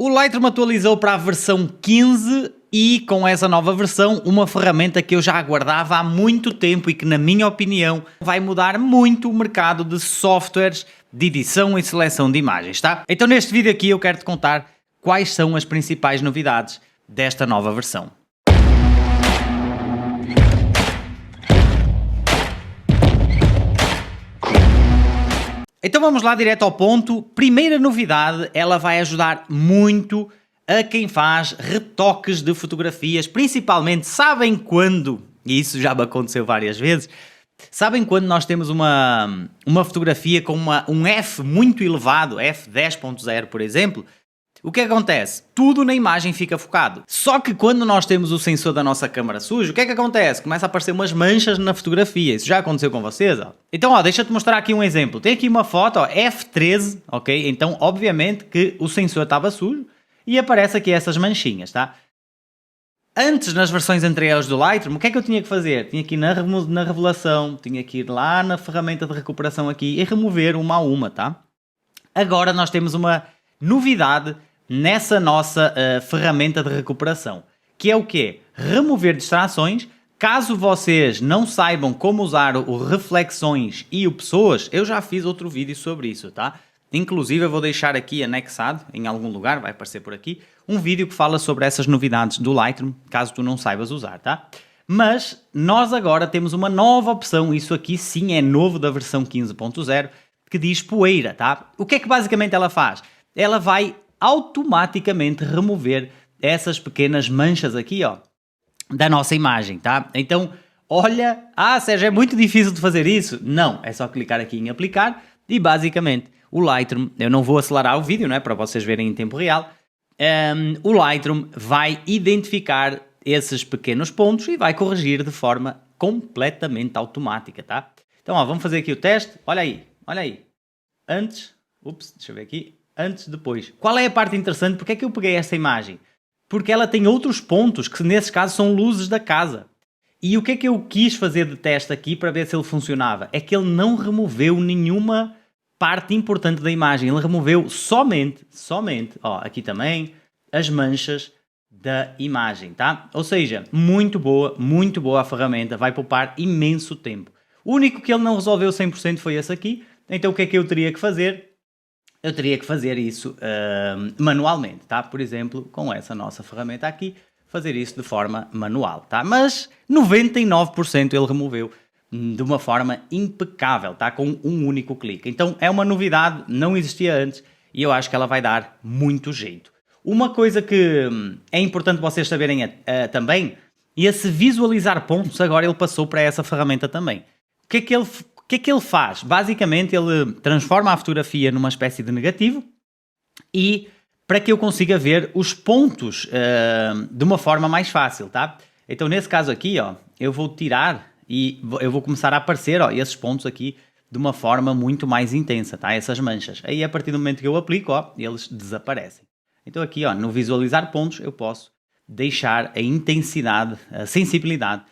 O Lightroom atualizou para a versão 15 e com essa nova versão, uma ferramenta que eu já aguardava há muito tempo e que, na minha opinião, vai mudar muito o mercado de softwares de edição e seleção de imagens, tá? Então neste vídeo aqui eu quero te contar quais são as principais novidades desta nova versão. Então vamos lá direto ao ponto. Primeira novidade, ela vai ajudar muito a quem faz retoques de fotografias, principalmente, sabem quando, e isso já me aconteceu várias vezes, sabem quando nós temos uma fotografia com um F muito elevado, F10.0 por exemplo, o que acontece? Tudo na imagem fica focado. Só que quando nós temos o sensor da nossa câmera sujo, o que acontece? Começa a aparecer umas manchas na fotografia. Isso já aconteceu com vocês? Ó. Então, deixa-te mostrar aqui um exemplo. Tem aqui uma foto, F13, ok? Então, obviamente que o sensor estava sujo e aparece aqui essas manchinhas, tá? Antes, nas versões anteriores do Lightroom, o que é que eu tinha que fazer? Tinha que ir na revelação, tinha que ir lá na ferramenta de recuperação aqui e remover uma a uma, tá? Agora nós temos uma novidade nessa nossa ferramenta de recuperação, que é o quê? Remover distrações. Caso vocês não saibam como usar o reflexões e o pessoas, eu já fiz outro vídeo sobre isso, tá? Inclusive eu vou deixar aqui anexado, em algum lugar, vai aparecer por aqui, um vídeo que fala sobre essas novidades do Lightroom, caso tu não saibas usar, tá? Mas nós agora temos uma nova opção, isso aqui sim é novo da versão 15.0, que diz poeira, tá? O que é que basicamente ela faz? Ela vai automaticamente remover essas pequenas manchas aqui, ó, da nossa imagem, tá? Então, olha, Sérgio, é muito difícil de fazer isso? Não, é só clicar aqui em aplicar e basicamente o Lightroom, eu não vou acelerar o vídeo, não é, para vocês verem em tempo real, o Lightroom vai identificar esses pequenos pontos e vai corrigir de forma completamente automática, tá? Então, vamos fazer aqui o teste, olha aí, antes, deixa eu ver aqui, antes, depois. Qual é a parte interessante? Porque é que eu peguei esta imagem? Porque ela tem outros pontos que, nesses casos, são luzes da casa. E o que é que eu quis fazer de teste aqui para ver se ele funcionava? É que ele não removeu nenhuma parte importante da imagem. Ele removeu somente, aqui também, as manchas da imagem, tá? Ou seja, muito boa a ferramenta. Vai poupar imenso tempo. O único que ele não resolveu 100% foi esse aqui. Então o que é que eu teria que fazer? Eu teria que fazer isso manualmente, tá? Por exemplo, com essa nossa ferramenta aqui, fazer isso de forma manual, tá? Mas 99% ele removeu de uma forma impecável, tá? Com um único clique. Então é uma novidade, não existia antes e eu acho que ela vai dar muito jeito. Uma coisa que é importante vocês saberem também, esse visualizar pontos, agora ele passou para essa ferramenta também. O que é que ele faz? Basicamente ele transforma a fotografia numa espécie de negativo e para que eu consiga ver os pontos de uma forma mais fácil, tá? Então nesse caso aqui, eu vou tirar e eu vou começar a aparecer, esses pontos aqui de uma forma muito mais intensa, tá? Essas manchas. Aí a partir do momento que eu aplico, eles desaparecem. Então aqui, no visualizar pontos, eu posso deixar a intensidade, a sensibilidade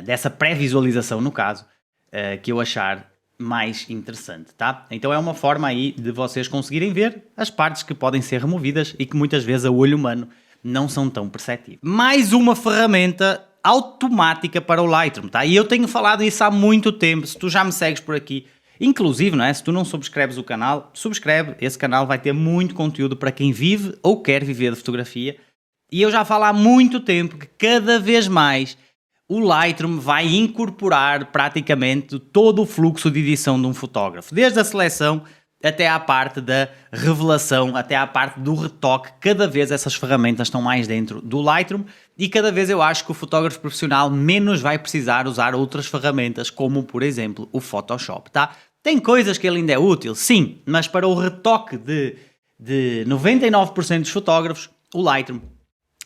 dessa pré-visualização, no caso, que eu achar mais interessante, tá? Então é uma forma aí de vocês conseguirem ver as partes que podem ser removidas e que muitas vezes a olho humano não são tão perceptíveis. Mais uma ferramenta automática para o Lightroom, tá? E eu tenho falado isso há muito tempo, se tu já me segues por aqui, inclusive, não é? Se tu não subscreves o canal, subscreve, esse canal vai ter muito conteúdo para quem vive ou quer viver de fotografia. E eu já falo há muito tempo que cada vez mais o Lightroom vai incorporar praticamente todo o fluxo de edição de um fotógrafo, desde a seleção até à parte da revelação, até à parte do retoque. Cada vez essas ferramentas estão mais dentro do Lightroom e cada vez eu acho que o fotógrafo profissional menos vai precisar usar outras ferramentas, como por exemplo o Photoshop, tá? Tem coisas que ele ainda é útil, sim, mas para o retoque de 99% dos fotógrafos, o Lightroom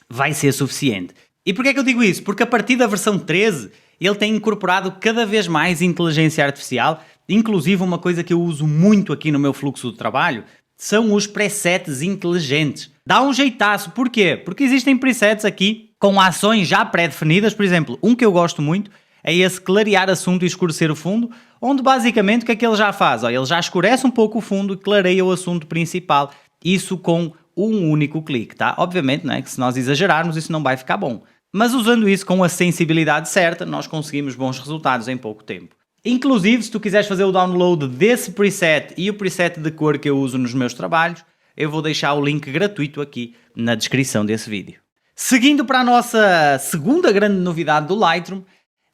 vai ser suficiente. E porquê é que eu digo isso? Porque a partir da versão 13 ele tem incorporado cada vez mais inteligência artificial, inclusive uma coisa que eu uso muito aqui no meu fluxo de trabalho, são os presets inteligentes. Dá um jeitaço, porquê? Porque existem presets aqui com ações já pré-definidas, por exemplo, um que eu gosto muito é esse clarear assunto e escurecer o fundo, onde basicamente o que é que ele já faz? Ele já escurece um pouco o fundo e clareia o assunto principal isso com um único clique, tá? Obviamente, né, que se nós exagerarmos isso não vai ficar bom. Mas usando isso com a sensibilidade certa, nós conseguimos bons resultados em pouco tempo. Inclusive, se tu quiseres fazer o download desse preset e o preset de cor que eu uso nos meus trabalhos, eu vou deixar o link gratuito aqui na descrição desse vídeo. Seguindo para a nossa segunda grande novidade do Lightroom,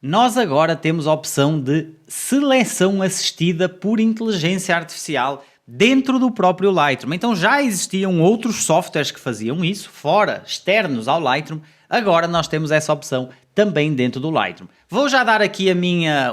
nós agora temos a opção de seleção assistida por inteligência artificial dentro do próprio Lightroom. Então já existiam outros softwares que faziam isso, fora, externos ao Lightroom. Agora nós temos essa opção também dentro do Lightroom. Vou já dar aqui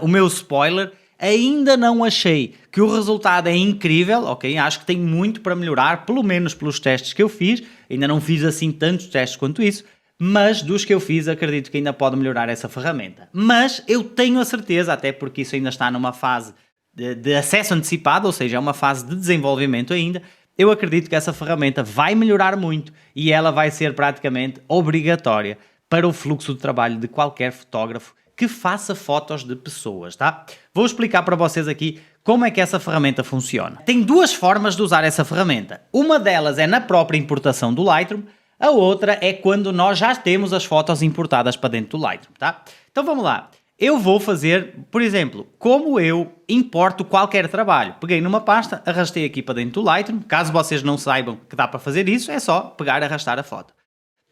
o meu spoiler. Ainda não achei que o resultado é incrível, ok? Acho que tem muito para melhorar, pelo menos pelos testes que eu fiz. Ainda não fiz assim tantos testes quanto isso, mas dos que eu fiz acredito que ainda pode melhorar essa ferramenta. Mas eu tenho a certeza, até porque isso ainda está numa fase de acesso antecipado, ou seja, é uma fase de desenvolvimento ainda, eu acredito que essa ferramenta vai melhorar muito e ela vai ser praticamente obrigatória para o fluxo de trabalho de qualquer fotógrafo que faça fotos de pessoas, tá? Vou explicar para vocês aqui como é que essa ferramenta funciona. Tem duas formas de usar essa ferramenta. Uma delas é na própria importação do Lightroom, a outra é quando nós já temos as fotos importadas para dentro do Lightroom, tá? Então vamos lá. Eu vou fazer, por exemplo, como eu importo qualquer trabalho. Peguei numa pasta, arrastei aqui para dentro do Lightroom. Caso vocês não saibam que dá para fazer isso, é só pegar e arrastar a foto.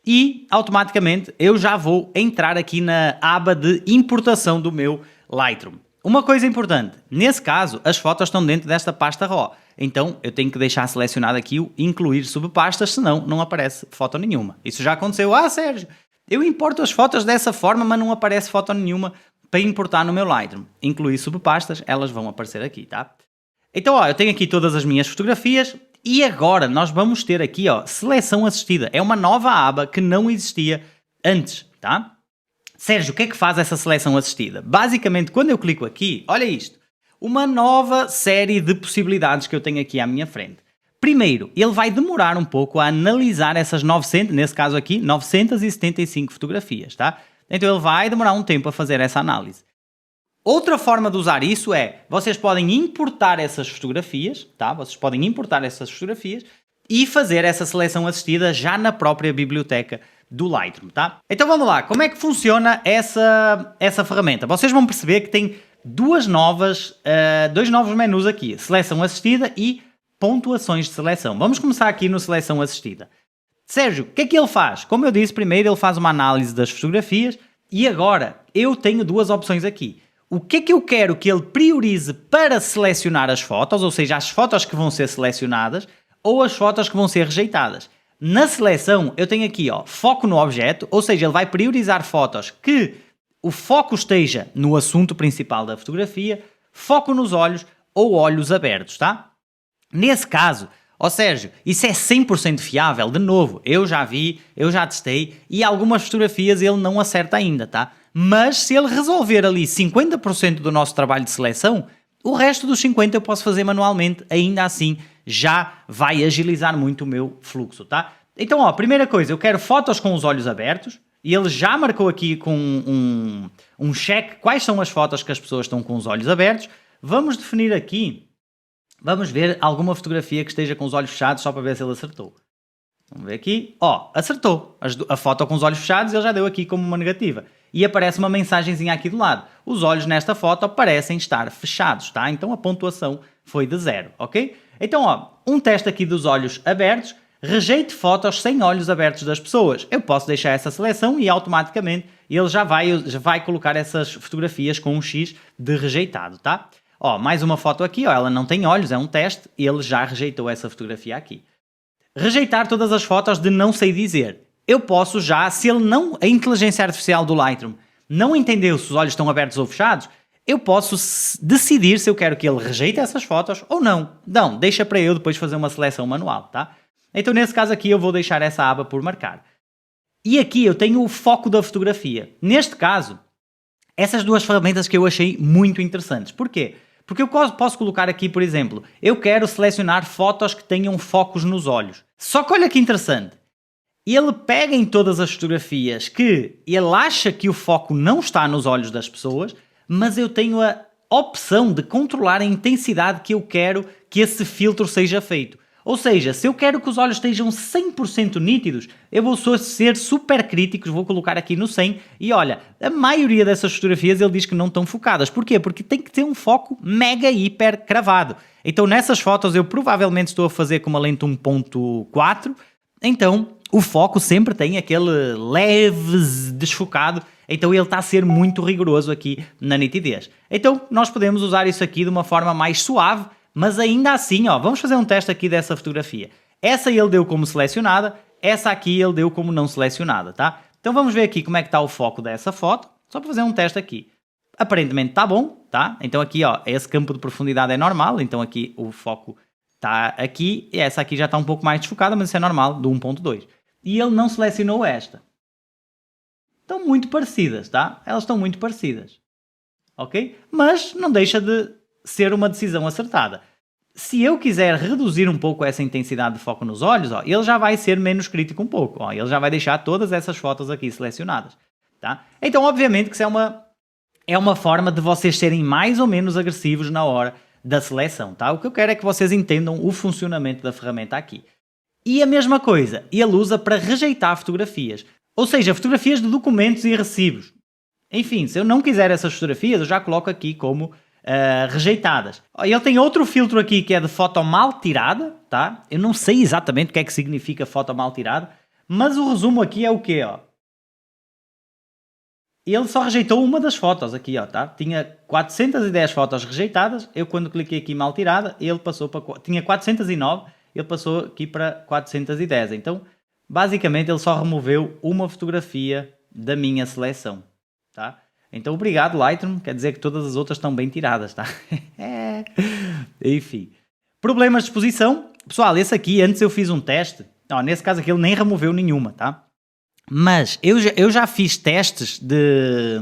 E automaticamente eu já vou entrar aqui na aba de importação do meu Lightroom. Uma coisa importante, nesse caso as fotos estão dentro desta pasta RAW, então eu tenho que deixar selecionado aqui o incluir subpastas, senão não aparece foto nenhuma. Isso já aconteceu. Sérgio, eu importo as fotos dessa forma, mas não aparece foto nenhuma para importar no meu Lightroom. Incluir subpastas, elas vão aparecer aqui, tá? Então, eu tenho aqui todas as minhas fotografias. E agora nós vamos ter aqui, seleção assistida. É uma nova aba que não existia antes, tá? Sérgio, o que é que faz essa seleção assistida? Basicamente, quando eu clico aqui, olha isto. Uma nova série de possibilidades que eu tenho aqui à minha frente. Primeiro, ele vai demorar um pouco a analisar essas 900, nesse caso aqui, 975 fotografias, tá? Então ele vai demorar um tempo a fazer essa análise. Outra forma de usar isso é, vocês podem importar essas fotografias, tá? Vocês podem importar essas fotografias e fazer essa seleção assistida já na própria biblioteca do Lightroom, tá? Então vamos lá, como é que funciona essa ferramenta? Vocês vão perceber que tem dois novos menus aqui, seleção assistida e pontuações de seleção. Vamos começar aqui no seleção assistida. Sérgio, o que é que ele faz? Como eu disse, primeiro ele faz uma análise das fotografias e agora eu tenho duas opções aqui. O que é que eu quero que ele priorize para selecionar as fotos, ou seja, as fotos que vão ser selecionadas ou as fotos que vão ser rejeitadas. Na seleção eu tenho aqui, foco no objeto, ou seja, ele vai priorizar fotos que o foco esteja no assunto principal da fotografia, foco nos olhos ou olhos abertos, tá? Nesse caso, Sérgio, isso é 100% fiável? De novo, eu já vi, eu já testei e algumas fotografias ele não acerta ainda, tá? Mas se ele resolver ali 50% do nosso trabalho de seleção, o resto dos 50% eu posso fazer manualmente, ainda assim já vai agilizar muito o meu fluxo, tá? Então, primeira coisa, eu quero fotos com os olhos abertos e ele já marcou aqui com um check quais são as fotos que as pessoas estão com os olhos abertos. Vamos definir aqui, vamos ver alguma fotografia que esteja com os olhos fechados só para ver se ele acertou. Vamos ver aqui, acertou. A foto com os olhos fechados ele já deu aqui como uma negativa. E aparece uma mensagenzinha aqui do lado. Os olhos nesta foto parecem estar fechados, tá? Então a pontuação foi de 0, ok? Então, um teste aqui dos olhos abertos. Rejeite fotos sem olhos abertos das pessoas. Eu posso deixar essa seleção e automaticamente ele já vai colocar essas fotografias com um X de rejeitado, tá? Mais uma foto aqui, ela não tem olhos, é um teste e ele já rejeitou essa fotografia aqui. Rejeitar todas as fotos de não sei dizer. Eu posso já, se a inteligência artificial do Lightroom não entendeu se os olhos estão abertos ou fechados, eu posso decidir se eu quero que ele rejeite essas fotos ou não. Não, deixa para eu depois fazer uma seleção manual, tá? Então nesse caso aqui eu vou deixar essa aba por marcar. E aqui eu tenho o foco da fotografia. Neste caso, essas duas ferramentas que eu achei muito interessantes. Porquê? Porque eu posso colocar aqui, por exemplo, eu quero selecionar fotos que tenham focos nos olhos. Só que olha que interessante. Ele pega em todas as fotografias que ele acha que o foco não está nos olhos das pessoas, mas eu tenho a opção de controlar a intensidade que eu quero que esse filtro seja feito. Ou seja, se eu quero que os olhos estejam 100% nítidos, eu vou ser super crítico, vou colocar aqui no 100 e olha, a maioria dessas fotografias ele diz que não estão focadas. Porquê? Porque tem que ter um foco mega hiper cravado. Então nessas fotos eu provavelmente estou a fazer com uma lente 1.4, então o foco sempre tem aquele leve desfocado, então ele está a ser muito rigoroso aqui na nitidez. Então nós podemos usar isso aqui de uma forma mais suave, mas ainda assim, ó, vamos fazer um teste aqui dessa fotografia. Essa ele deu como selecionada, essa aqui ele deu como não selecionada, tá? Então vamos ver aqui como é que está o foco dessa foto, só para fazer um teste aqui. Aparentemente está bom, tá? Então aqui, ó, esse campo de profundidade é normal, então aqui o foco está aqui, e essa aqui já está um pouco mais desfocada, mas isso é normal, do 1.2. E ele não selecionou esta. Estão muito parecidas, tá? Elas estão muito parecidas, ok? Mas não deixa de ser uma decisão acertada. Se eu quiser reduzir um pouco essa intensidade de foco nos olhos, ó, ele já vai ser menos crítico um pouco. Ó, ele já vai deixar todas essas fotos aqui selecionadas. Tá? Então, obviamente, que isso é uma forma de vocês serem mais ou menos agressivos na hora da seleção. Tá? O que eu quero é que vocês entendam o funcionamento da ferramenta aqui. E a mesma coisa, ele usa para rejeitar fotografias. Ou seja, fotografias de documentos e recibos. Enfim, se eu não quiser essas fotografias, eu já coloco aqui como rejeitadas. Ele tem outro filtro aqui que é de foto mal tirada, tá? Eu não sei exatamente o que é que significa foto mal tirada, mas o resumo aqui é o quê, ó? Ele só rejeitou uma das fotos aqui, ó, tá? Tinha 410 fotos rejeitadas, eu quando cliquei aqui mal tirada, ele passou para... Tinha 409, ele passou aqui para 410. Então, basicamente, ele só removeu uma fotografia da minha seleção, tá? Então, obrigado, Lightroom. Quer dizer que todas as outras estão bem tiradas, tá? Enfim. Problemas de exposição. Pessoal, esse aqui, antes eu fiz um teste. Não, nesse caso aqui ele nem removeu nenhuma, tá? Mas eu já fiz testes de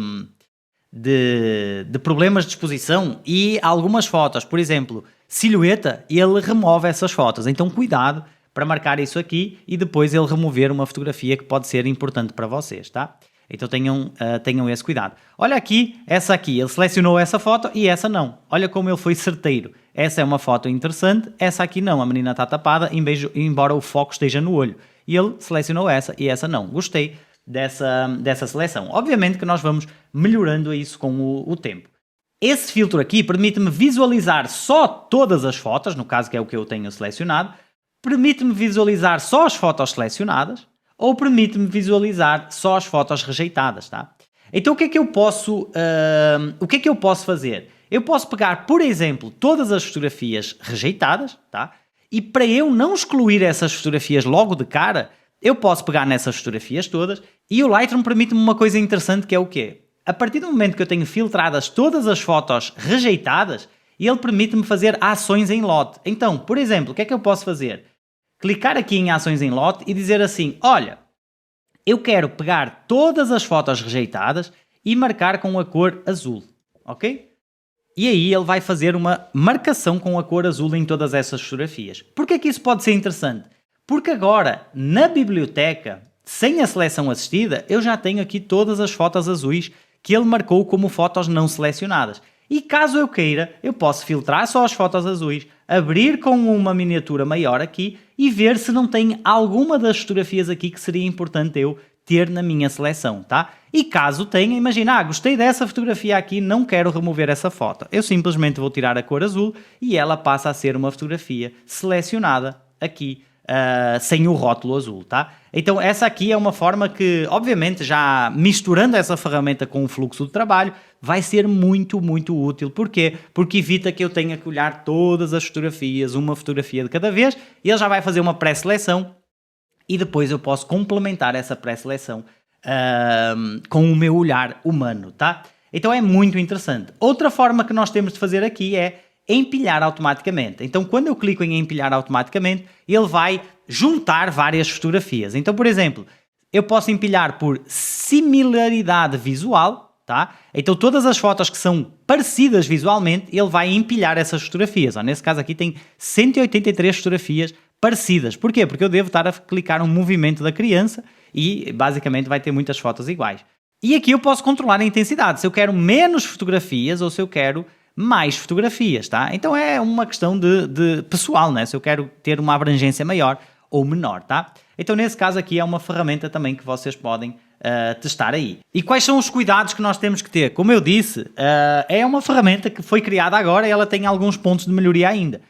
problemas de exposição e algumas fotos, por exemplo, silhueta, ele remove essas fotos. Então, cuidado para marcar isso aqui e depois ele remover uma fotografia que pode ser importante para vocês, tá? Então tenham esse cuidado. Olha aqui, essa aqui, ele selecionou essa foto e essa não. Olha como ele foi certeiro. Essa é uma foto interessante, essa aqui não. A menina está tapada, embora o foco esteja no olho. E ele selecionou essa e essa não. Gostei dessa seleção. Obviamente que nós vamos melhorando isso com o tempo. Esse filtro aqui permite-me visualizar só todas as fotos, no caso que é o que eu tenho selecionado. Permite-me visualizar só as fotos selecionadas. Ou permite-me visualizar só as fotos rejeitadas, tá? Então o que é que eu posso fazer? Eu posso pegar, por exemplo, todas as fotografias rejeitadas, tá? E para eu não excluir essas fotografias logo de cara, eu posso pegar nessas fotografias todas e o Lightroom permite-me uma coisa interessante que é o quê? A partir do momento que eu tenho filtradas todas as fotos rejeitadas, ele permite-me fazer ações em lote. Então, por exemplo, o que é que eu posso fazer? Clicar aqui em ações em lote e dizer assim, olha, eu quero pegar todas as fotos rejeitadas e marcar com a cor azul, ok? E aí ele vai fazer uma marcação com a cor azul em todas essas fotografias. Porquê é que isso pode ser interessante? Porque agora, na biblioteca, sem a seleção assistida, eu já tenho aqui todas as fotos azuis que ele marcou como fotos não selecionadas. E caso eu queira, eu posso filtrar só as fotos azuis, abrir com uma miniatura maior aqui e ver se não tem alguma das fotografias aqui que seria importante eu ter na minha seleção, tá? E caso tenha, imagina, gostei dessa fotografia aqui, não quero remover essa foto. Eu simplesmente vou tirar a cor azul e ela passa a ser uma fotografia selecionada aqui, sem o rótulo azul, tá? Então essa aqui é uma forma que, obviamente, já misturando essa ferramenta com o fluxo de trabalho, vai ser muito, muito útil. Porquê? Porque evita que eu tenha que olhar todas as fotografias, uma fotografia de cada vez, e ele já vai fazer uma pré-seleção e depois eu posso complementar essa pré-seleção com o meu olhar humano, tá? Então é muito interessante. Outra forma que nós temos de fazer aqui é empilhar automaticamente. Então, quando eu clico em empilhar automaticamente, ele vai juntar várias fotografias. Então, por exemplo, eu posso empilhar por similaridade visual, tá? Então, todas as fotos que são parecidas visualmente, ele vai empilhar essas fotografias. Ó, nesse caso aqui tem 183 fotografias parecidas. Porquê? Porque eu devo estar a clicar um movimento da criança e, basicamente, vai ter muitas fotos iguais. E aqui eu posso controlar a intensidade. Se eu quero menos fotografias ou se eu quero mais fotografias, tá? Então é uma questão de pessoal, né? Se eu quero ter uma abrangência maior ou menor, tá? Então nesse caso aqui é uma ferramenta também que vocês podem testar aí. E quais são os cuidados que nós temos que ter? Como eu disse, é uma ferramenta que foi criada agora e ela tem alguns pontos de melhoria ainda.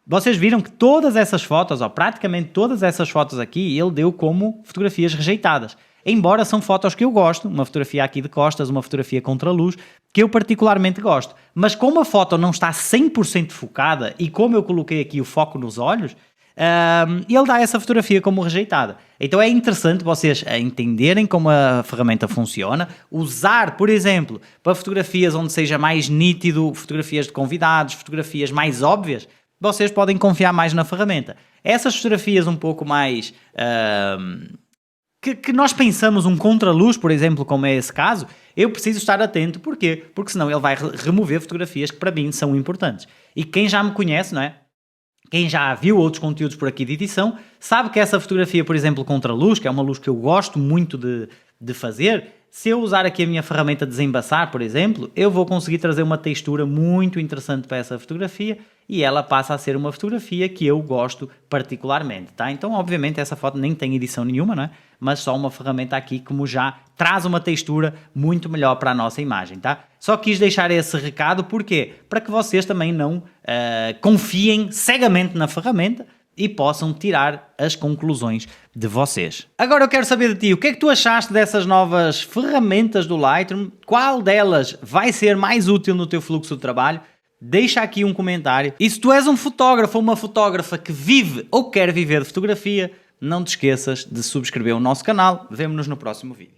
Vocês viram que todas essas fotos, ou praticamente todas essas fotos aqui, ele deu como fotografias rejeitadas. Embora são fotos que eu gosto, uma fotografia aqui de costas, uma fotografia contra a luz, que eu particularmente gosto. Mas como a foto não está 100% focada e como eu coloquei aqui o foco nos olhos, ele dá essa fotografia como rejeitada. Então é interessante vocês entenderem como a ferramenta funciona, usar, por exemplo, para fotografias onde seja mais nítido, fotografias de convidados, fotografias mais óbvias, vocês podem confiar mais na ferramenta. Essas fotografias um pouco mais... que nós pensamos um contraluz, por exemplo, como é esse caso, eu preciso estar atento. Porquê? Porque senão ele vai remover fotografias que para mim são importantes. E quem já me conhece, não é? Quem já viu outros conteúdos por aqui de edição, sabe que essa fotografia, por exemplo, contraluz, que é uma luz que eu gosto muito de fazer, se eu usar aqui a minha ferramenta desembaçar, por exemplo, eu vou conseguir trazer uma textura muito interessante para essa fotografia e ela passa a ser uma fotografia que eu gosto particularmente, tá? Então, obviamente, essa foto nem tem edição nenhuma, não é? Mas só uma ferramenta aqui como já traz uma textura muito melhor para a nossa imagem, tá? Só quis deixar esse recado, porquê? Para que vocês também não confiem cegamente na ferramenta e possam tirar as conclusões de vocês. Agora eu quero saber de ti, o que é que tu achaste dessas novas ferramentas do Lightroom? Qual delas vai ser mais útil no teu fluxo de trabalho? Deixa aqui um comentário. E se tu és um fotógrafo ou uma fotógrafa que vive ou quer viver de fotografia, não te esqueças de subscrever o nosso canal. Vemo-nos no próximo vídeo.